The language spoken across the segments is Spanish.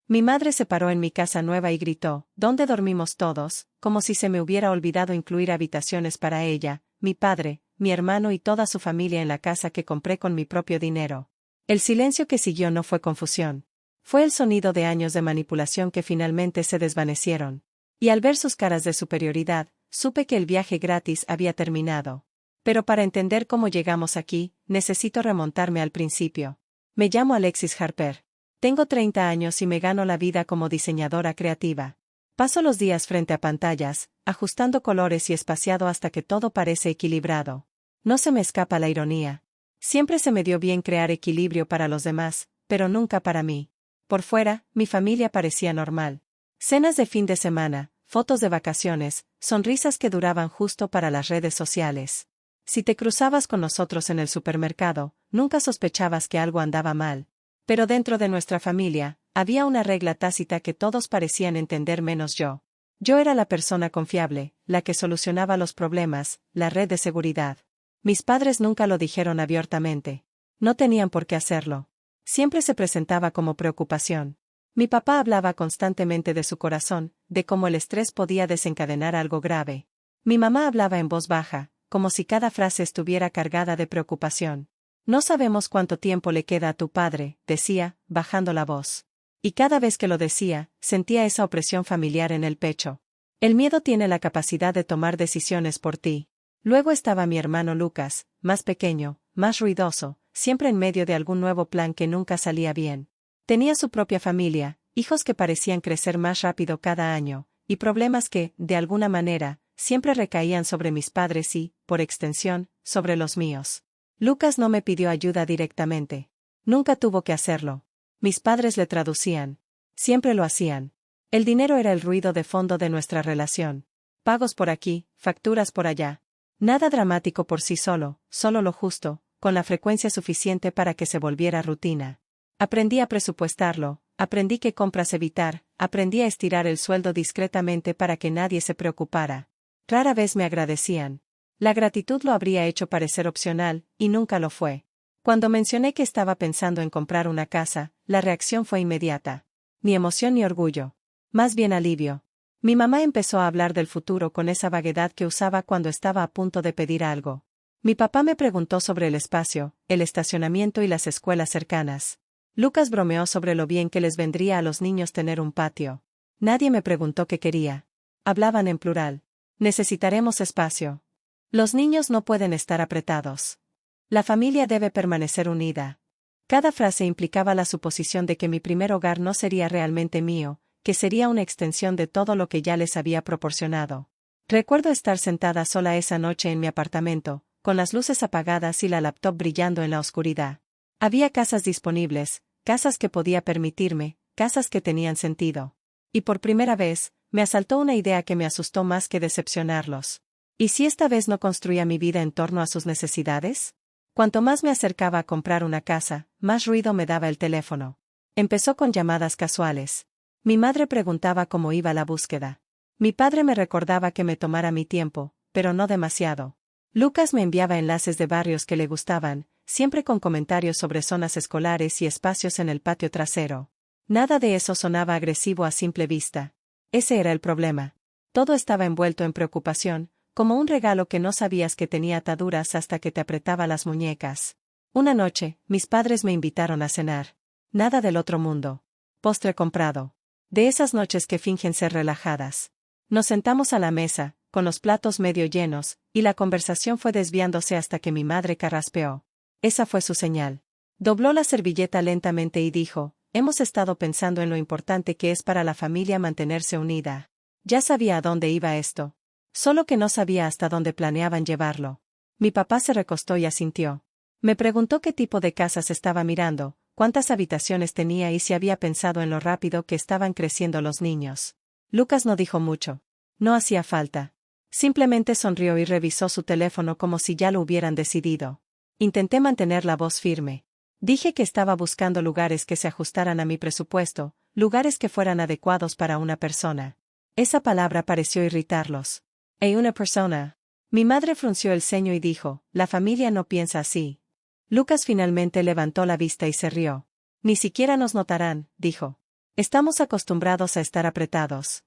Mi madre se paró en mi casa nueva y gritó, ¿dónde dormimos todos?, como si se me hubiera olvidado incluir habitaciones para ella, mi padre, mi hermano y toda su familia en la casa que compré con mi propio dinero. El silencio que siguió no fue confusión. Fue el sonido de años de manipulación que finalmente se desvanecieron. Y al ver sus caras de superioridad, supe que el viaje gratis había terminado. Pero para entender cómo llegamos aquí, necesito remontarme al principio. Me llamo Alexis Harper. Tengo 30 años y me gano la vida como diseñadora creativa. Paso los días frente a pantallas, ajustando colores y espaciado hasta que todo parece equilibrado. No se me escapa la ironía. Siempre se me dio bien crear equilibrio para los demás, pero nunca para mí. Por fuera, mi familia parecía normal. Cenas de fin de semana, fotos de vacaciones, sonrisas que duraban justo para las redes sociales. Si te cruzabas con nosotros en el supermercado, nunca sospechabas que algo andaba mal. Pero dentro de nuestra familia, había una regla tácita que todos parecían entender menos yo. Yo era la persona confiable, la que solucionaba los problemas, la red de seguridad. Mis padres nunca lo dijeron abiertamente. No tenían por qué hacerlo. Siempre se presentaba como preocupación. Mi papá hablaba constantemente de su corazón, de cómo el estrés podía desencadenar algo grave. Mi mamá hablaba en voz baja, como si cada frase estuviera cargada de preocupación. No sabemos cuánto tiempo le queda a tu padre, decía, bajando la voz. Y cada vez que lo decía, sentía esa opresión familiar en el pecho. El miedo tiene la capacidad de tomar decisiones por ti. Luego estaba mi hermano Lucas, más pequeño, más ruidoso, siempre en medio de algún nuevo plan que nunca salía bien. Tenía su propia familia, hijos que parecían crecer más rápido cada año, y problemas que, de alguna manera, siempre recaían sobre mis padres y, por extensión, sobre los míos. Lucas no me pidió ayuda directamente. Nunca tuvo que hacerlo. Mis padres le traducían. Siempre lo hacían. El dinero era el ruido de fondo de nuestra relación. Pagos por aquí, facturas por allá. Nada dramático por sí solo, solo lo justo, con la frecuencia suficiente para que se volviera rutina. Aprendí a presupuestarlo, aprendí qué compras evitar, aprendí a estirar el sueldo discretamente para que nadie se preocupara. Rara vez me agradecían. La gratitud lo habría hecho parecer opcional, y nunca lo fue. Cuando mencioné que estaba pensando en comprar una casa, la reacción fue inmediata. Ni emoción ni orgullo. Más bien alivio. Mi mamá empezó a hablar del futuro con esa vaguedad que usaba cuando estaba a punto de pedir algo. Mi papá me preguntó sobre el espacio, el estacionamiento y las escuelas cercanas. Lucas bromeó sobre lo bien que les vendría a los niños tener un patio. Nadie me preguntó qué quería. Hablaban en plural. Necesitaremos espacio. Los niños no pueden estar apretados. La familia debe permanecer unida. Cada frase implicaba la suposición de que mi primer hogar no sería realmente mío, que sería una extensión de todo lo que ya les había proporcionado. Recuerdo estar sentada sola esa noche en mi apartamento, con las luces apagadas y la laptop brillando en la oscuridad. Había casas disponibles, casas que podía permitirme, casas que tenían sentido. Y por primera vez, me asaltó una idea que me asustó más que decepcionarlos. ¿Y si esta vez no construía mi vida en torno a sus necesidades? Cuanto más me acercaba a comprar una casa, más ruido me daba el teléfono. Empezó con llamadas casuales. Mi madre preguntaba cómo iba la búsqueda. Mi padre me recordaba que me tomara mi tiempo, pero no demasiado. Lucas me enviaba enlaces de barrios que le gustaban, siempre con comentarios sobre zonas escolares y espacios en el patio trasero. Nada de eso sonaba agresivo a simple vista. Ese era el problema. Todo estaba envuelto en preocupación, como un regalo que no sabías que tenía ataduras hasta que te apretaba las muñecas. Una noche, mis padres me invitaron a cenar. Nada del otro mundo. Postre comprado. De esas noches que fingen ser relajadas. Nos sentamos a la mesa, con los platos medio llenos, y la conversación fue desviándose hasta que mi madre carraspeó. Esa fue su señal. Dobló la servilleta lentamente y dijo, hemos estado pensando en lo importante que es para la familia mantenerse unida. Ya sabía a dónde iba esto. Solo que no sabía hasta dónde planeaban llevarlo. Mi papá se recostó y asintió. Me preguntó qué tipo de casas estaba mirando, cuántas habitaciones tenía y si había pensado en lo rápido que estaban creciendo los niños. Lucas no dijo mucho. No hacía falta. Simplemente sonrió y revisó su teléfono como si ya lo hubieran decidido. Intenté mantener la voz firme. Dije que estaba buscando lugares que se ajustaran a mi presupuesto, lugares que fueran adecuados para una persona. Esa palabra pareció irritarlos. Una persona. Mi madre frunció el ceño y dijo, la familia no piensa así. Lucas finalmente levantó la vista y se rió. Ni siquiera nos notarán, dijo. Estamos acostumbrados a estar apretados.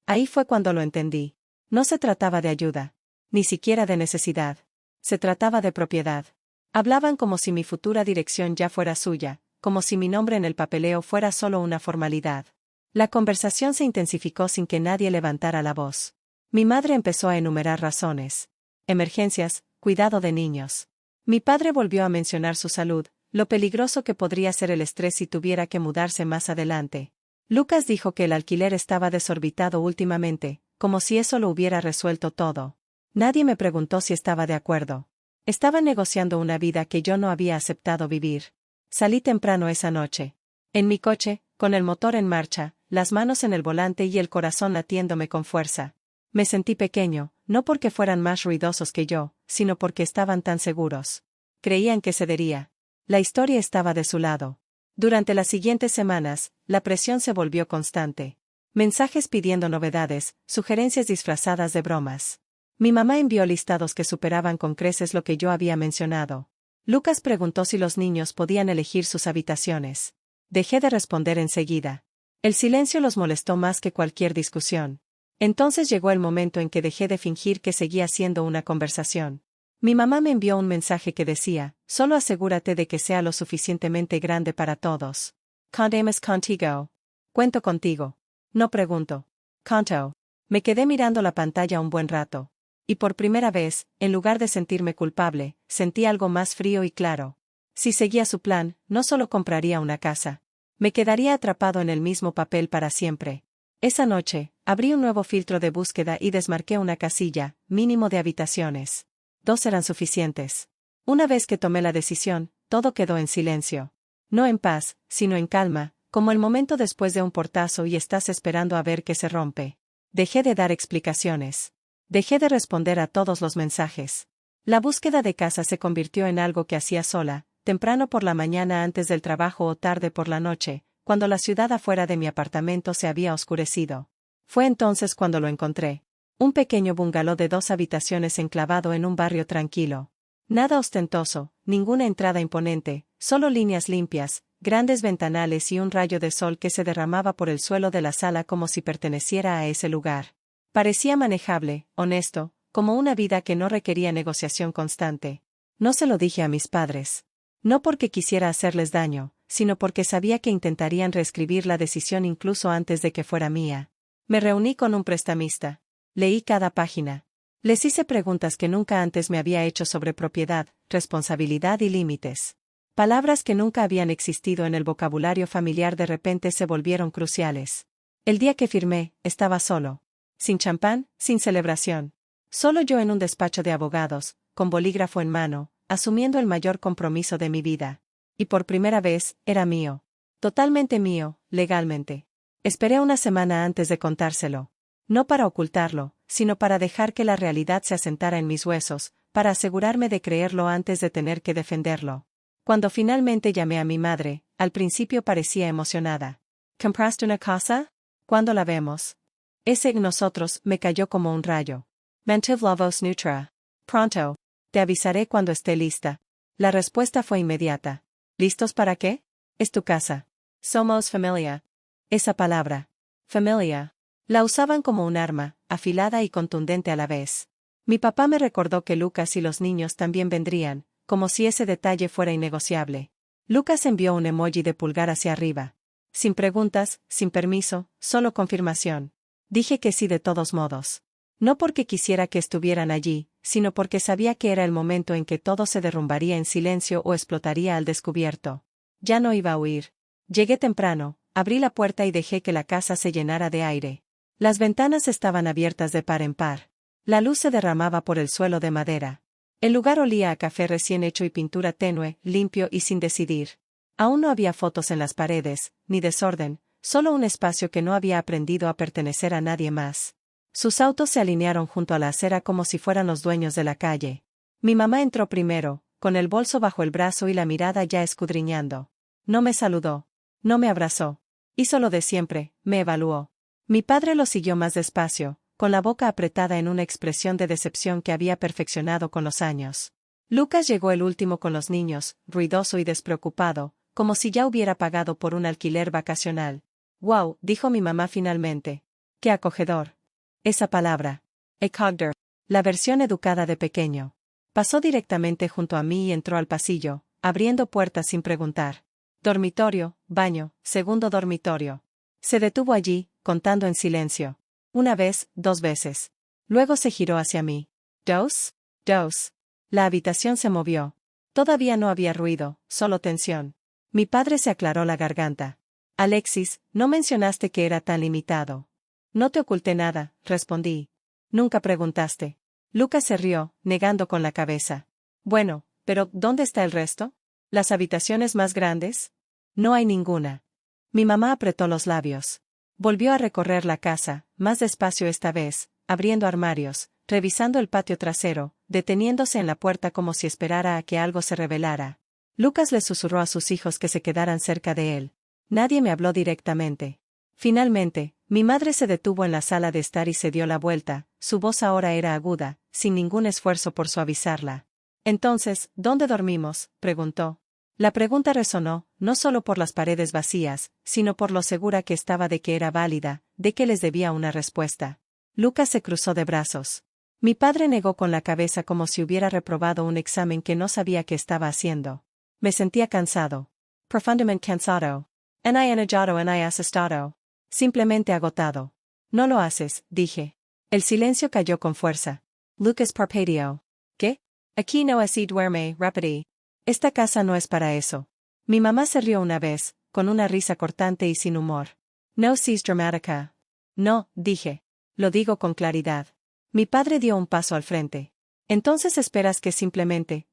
Ahí fue cuando lo entendí. No se trataba de ayuda. Ni siquiera de necesidad. Se trataba de propiedad. Hablaban como si mi futura dirección ya fuera suya, como si mi nombre en el papeleo fuera solo una formalidad. La conversación se intensificó sin que nadie levantara la voz. Mi madre empezó a enumerar razones. Emergencias, cuidado de niños. Mi padre volvió a mencionar su salud, lo peligroso que podría ser el estrés si tuviera que mudarse más adelante. Lucas dijo que el alquiler estaba desorbitado últimamente, como si eso lo hubiera resuelto todo. Nadie me preguntó si estaba de acuerdo. Estaba negociando una vida que yo no había aceptado vivir. Salí temprano esa noche. En mi coche, con el motor en marcha, las manos en el volante y el corazón latiéndome con fuerza. Me sentí pequeño, no porque fueran más ruidosos que yo, sino porque estaban tan seguros. Creían que cedería. La historia estaba de su lado. Durante las siguientes semanas, la presión se volvió constante. Mensajes pidiendo novedades, sugerencias disfrazadas de bromas. Mi mamá envió listados que superaban con creces lo que yo había mencionado. Lucas preguntó si los niños podían elegir sus habitaciones. Dejé de responder enseguida. El silencio los molestó más que cualquier discusión. Entonces llegó el momento en que dejé de fingir que seguía siendo una conversación. Mi mamá me envió un mensaje que decía, solo asegúrate de que sea lo suficientemente grande para todos. Contemos contigo. Cuento contigo. No pregunto. Conto. Me quedé mirando la pantalla un buen rato. Y por primera vez, en lugar de sentirme culpable, sentí algo más frío y claro. Si seguía su plan, no solo compraría una casa. Me quedaría atrapado en el mismo papel para siempre. Esa noche, abrí un nuevo filtro de búsqueda y desmarqué una casilla, mínimo de habitaciones. 2 eran suficientes. Una vez que tomé la decisión, todo quedó en silencio. No en paz, sino en calma, como el momento después de un portazo y estás esperando a ver qué se rompe. Dejé de dar explicaciones. Dejé de responder a todos los mensajes. La búsqueda de casa se convirtió en algo que hacía sola, temprano por la mañana antes del trabajo o tarde por la noche, cuando la ciudad afuera de mi apartamento se había oscurecido. Fue entonces cuando lo encontré. Un pequeño bungalow de 2 habitaciones enclavado en un barrio tranquilo. Nada ostentoso, ninguna entrada imponente, solo líneas limpias, grandes ventanales y un rayo de sol que se derramaba por el suelo de la sala como si perteneciera a ese lugar. Parecía manejable, honesto, como una vida que no requería negociación constante. No se lo dije a mis padres. No porque quisiera hacerles daño, sino porque sabía que intentarían reescribir la decisión incluso antes de que fuera mía. Me reuní con un prestamista. Leí cada página. Les hice preguntas que nunca antes me había hecho sobre propiedad, responsabilidad y límites. Palabras que nunca habían existido en el vocabulario familiar de repente se volvieron cruciales. El día que firmé, estaba solo. Sin champán, sin celebración. Solo yo en un despacho de abogados, con bolígrafo en mano, asumiendo el mayor compromiso de mi vida. Y por primera vez, era mío. Totalmente mío, legalmente. Esperé una semana antes de contárselo. No para ocultarlo, sino para dejar que la realidad se asentara en mis huesos, para asegurarme de creerlo antes de tener que defenderlo. Cuando finalmente llamé a mi madre, al principio parecía emocionada. ¿Compraste una casa? ¿Cuándo la vemos? Ese nosotros me cayó como un rayo. Mantivlavos nutra. Pronto. Te avisaré cuando esté lista. La respuesta fue inmediata. ¿Listos para qué? Es tu casa. Somos familia. Esa palabra. Familia. La usaban como un arma, afilada y contundente a la vez. Mi papá me recordó que Lucas y los niños también vendrían, como si ese detalle fuera innegociable. Lucas envió un emoji de pulgar hacia arriba. Sin preguntas, sin permiso, solo confirmación. Dije que sí de todos modos. No porque quisiera que estuvieran allí, sino porque sabía que era el momento en que todo se derrumbaría en silencio o explotaría al descubierto. Ya no iba a huir. Llegué temprano, abrí la puerta y dejé que la casa se llenara de aire. Las ventanas estaban abiertas de par en par. La luz se derramaba por el suelo de madera. El lugar olía a café recién hecho y pintura tenue, limpio y sin decidir. Aún no había fotos en las paredes, ni desorden, solo un espacio que no había aprendido a pertenecer a nadie más. Sus autos se alinearon junto a la acera como si fueran los dueños de la calle. Mi mamá entró primero, con el bolso bajo el brazo y la mirada ya escudriñando. No me saludó. No me abrazó. Hizo lo de siempre, me evaluó. Mi padre lo siguió más despacio, con la boca apretada en una expresión de decepción que había perfeccionado con los años. Lucas llegó el último con los niños, ruidoso y despreocupado, como si ya hubiera pagado por un alquiler vacacional. Wow, dijo mi mamá finalmente. Qué acogedor. Esa palabra. Acogder. La versión educada de pequeño. Pasó directamente junto a mí y entró al pasillo, abriendo puertas sin preguntar. Dormitorio, baño, segundo dormitorio. Se detuvo allí, contando en silencio. Una vez, 2 veces. Luego se giró hacia mí. ¿Dos? Dos. La habitación se movió. Todavía no había ruido, solo tensión. Mi padre se aclaró la garganta. Alexis, no mencionaste que era tan limitado. No te oculté nada, respondí. Nunca preguntaste. Lucas se rió, negando con la cabeza. Bueno, pero ¿dónde está el resto? ¿Las habitaciones más grandes? No hay ninguna. Mi mamá apretó los labios. Volvió a recorrer la casa, más despacio esta vez, abriendo armarios, revisando el patio trasero, deteniéndose en la puerta como si esperara a que algo se revelara. Lucas le susurró a sus hijos que se quedaran cerca de él. Nadie me habló directamente. Finalmente, mi madre se detuvo en la sala de estar y se dio la vuelta, su voz ahora era aguda, sin ningún esfuerzo por suavizarla. Entonces, ¿dónde dormimos?, preguntó. La pregunta resonó, no solo por las paredes vacías, sino por lo segura que estaba de que era válida, de que les debía una respuesta. Lucas se cruzó de brazos. Mi padre negó con la cabeza como si hubiera reprobado un examen que no sabía qué estaba haciendo. Me sentía cansado. Profundamente cansado. Enojado y asustado. Simplemente agotado. No lo haces, dije. El silencio cayó con fuerza. Lucas parpadeó. ¿Qué? Aquí no así duerme, repetí. Esta casa no es para eso. Mi mamá se rió una vez, con una risa cortante y sin humor. No seas dramática. No, dije. Lo digo con claridad. Mi padre dio un paso al frente. Entonces esperas que simplemente,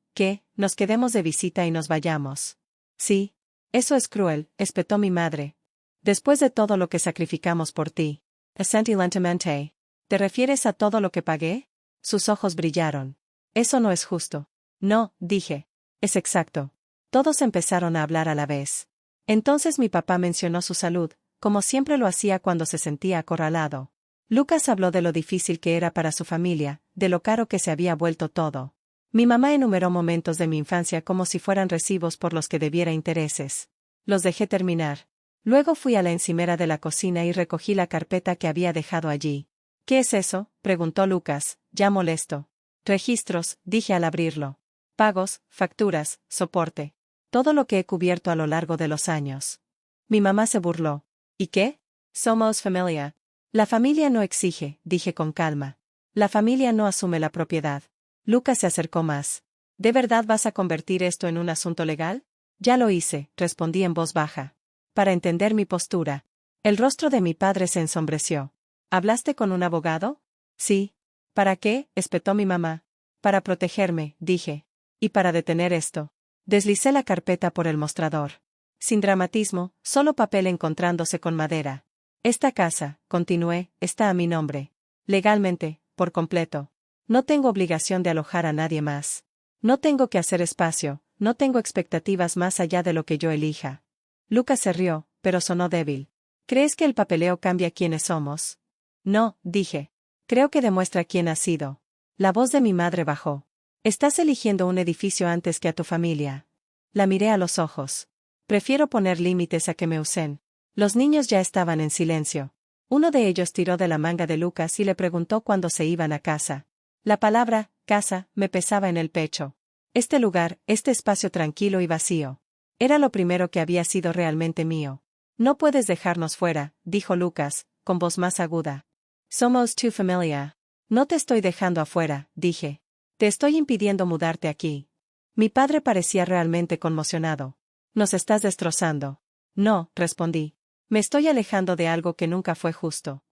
nos quedemos de visita y nos vayamos. Sí. Eso es cruel, espetó mi madre. Después de todo lo que sacrificamos por ti. Asentí lentamente. ¿Te refieres a todo lo que pagué? Sus ojos brillaron. Eso no es justo. No, dije. Es exacto. Todos empezaron a hablar a la vez. Entonces mi papá mencionó su salud, como siempre lo hacía cuando se sentía acorralado. Lucas habló de lo difícil que era para su familia, de lo caro que se había vuelto todo. Mi mamá enumeró momentos de mi infancia como si fueran recibos por los que debiera intereses. Los dejé terminar. Luego fui a la encimera de la cocina y recogí la carpeta que había dejado allí. ¿Qué es eso?, preguntó Lucas, ya molesto. Registros, dije al abrirlo. Pagos, facturas, soporte. Todo lo que he cubierto a lo largo de los años. Mi mamá se burló. ¿Y qué? Somos familia. La familia no exige, dije con calma. La familia no asume la propiedad. Lucas se acercó más. ¿De verdad vas a convertir esto en un asunto legal? Ya lo hice, respondí en voz baja. Para entender mi postura. El rostro de mi padre se ensombreció. ¿Hablaste con un abogado? Sí. ¿Para qué?, espetó mi mamá. Para protegerme, dije. Y para detener esto. Deslicé la carpeta por el mostrador. Sin dramatismo, solo papel encontrándose con madera. Esta casa, continué, está a mi nombre. Legalmente, por completo. No tengo obligación de alojar a nadie más. No tengo que hacer espacio, no tengo expectativas más allá de lo que yo elija. Lucas se rió, pero sonó débil. ¿Crees que el papeleo cambia quiénes somos? No, dije. Creo que demuestra quién has sido. La voz de mi madre bajó. Estás eligiendo un edificio antes que a tu familia. La miré a los ojos. Prefiero poner límites a que me usen. Los niños ya estaban en silencio. Uno de ellos tiró de la manga de Lucas y le preguntó cuándo se iban a casa. La palabra, casa, me pesaba en el pecho. Este lugar, este espacio tranquilo y vacío. Era lo primero que había sido realmente mío. No puedes dejarnos fuera, dijo Lucas, con voz más aguda. Somos tu familia. No te estoy dejando afuera, dije. Te estoy impidiendo mudarte aquí. Mi padre parecía realmente conmocionado. Nos estás destrozando. No, respondí. Me estoy alejando de algo que nunca fue justo.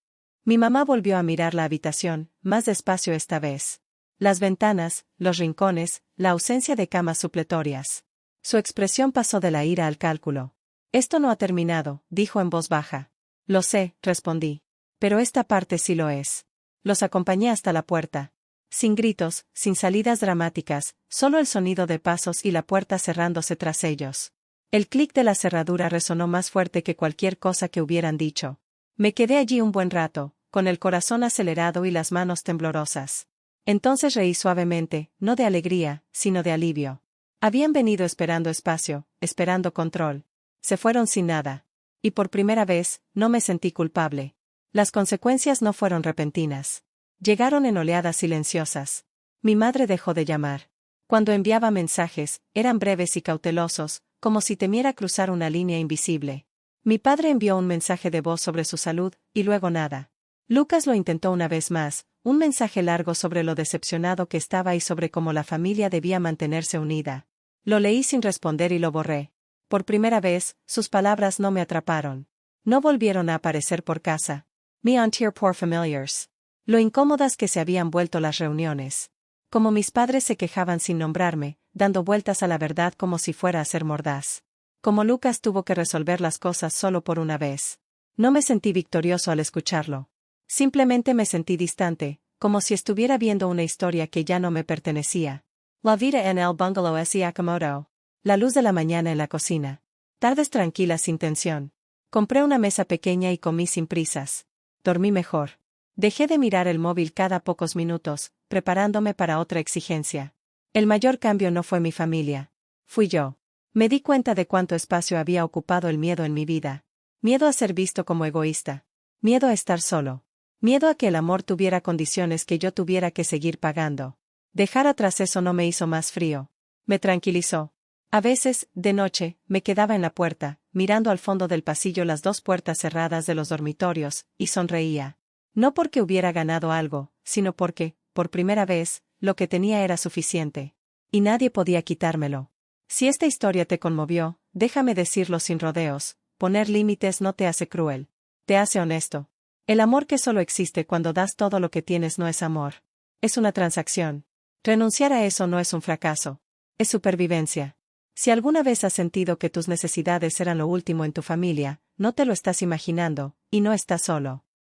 Mi mamá volvió a mirar la habitación, más despacio esta vez. Las ventanas, los rincones, la ausencia de camas supletorias. Su expresión pasó de la ira al cálculo. Esto no ha terminado, dijo en voz baja. Lo sé, respondí. Pero esta parte sí lo es. Los acompañé hasta la puerta. Sin gritos, sin salidas dramáticas, solo el sonido de pasos y la puerta cerrándose tras ellos. El clic de la cerradura resonó más fuerte que cualquier cosa que hubieran dicho. Me quedé allí un buen rato, con el corazón acelerado y las manos temblorosas. Entonces reí suavemente, no de alegría, sino de alivio. Habían venido esperando espacio, esperando control. Se fueron sin nada. Y por primera vez, no me sentí culpable. Las consecuencias no fueron repentinas. Llegaron en oleadas silenciosas. Mi madre dejó de llamar. Cuando enviaba mensajes, eran breves y cautelosos, como si temiera cruzar una línea invisible. Mi padre envió un mensaje de voz sobre su salud, y luego nada. Lucas lo intentó una vez más, un mensaje largo sobre lo decepcionado que estaba y sobre cómo la familia debía mantenerse unida. Lo leí sin responder y lo borré. Por primera vez, sus palabras no me atraparon. No volvieron a aparecer por casa. Me untier poor familiars. Lo incómodas que se habían vuelto las reuniones. Como mis padres se quejaban sin nombrarme, dando vueltas a la verdad como si fuera a ser mordaz. Como Lucas tuvo que resolver las cosas solo por una vez. No me sentí victorioso al escucharlo. Simplemente me sentí distante, como si estuviera viendo una historia que ya no me pertenecía. La vida en el bungalow S. Akamoto. La luz de la mañana en la cocina. Tardes tranquilas sin tensión. Compré una mesa pequeña y comí sin prisas. Dormí mejor. Dejé de mirar el móvil cada pocos minutos, preparándome para otra exigencia. El mayor cambio no fue mi familia. Fui yo. Me di cuenta de cuánto espacio había ocupado el miedo en mi vida. Miedo a ser visto como egoísta. Miedo a estar solo. Miedo a que el amor tuviera condiciones que yo tuviera que seguir pagando. Dejar atrás eso no me hizo más frío. Me tranquilizó. A veces, de noche, me quedaba en la puerta, mirando al fondo del pasillo las dos puertas cerradas de los dormitorios, y sonreía. No porque hubiera ganado algo, sino porque, por primera vez, lo que tenía era suficiente. Y nadie podía quitármelo. Si esta historia te conmovió, déjame decirlo sin rodeos, poner límites no te hace cruel. Te hace honesto. El amor que solo existe cuando das todo lo que tienes no es amor. Es una transacción. Renunciar a eso no es un fracaso. Es supervivencia. Si alguna vez has sentido que tus necesidades eran lo último en tu familia, no te lo estás imaginando, y no estás solo.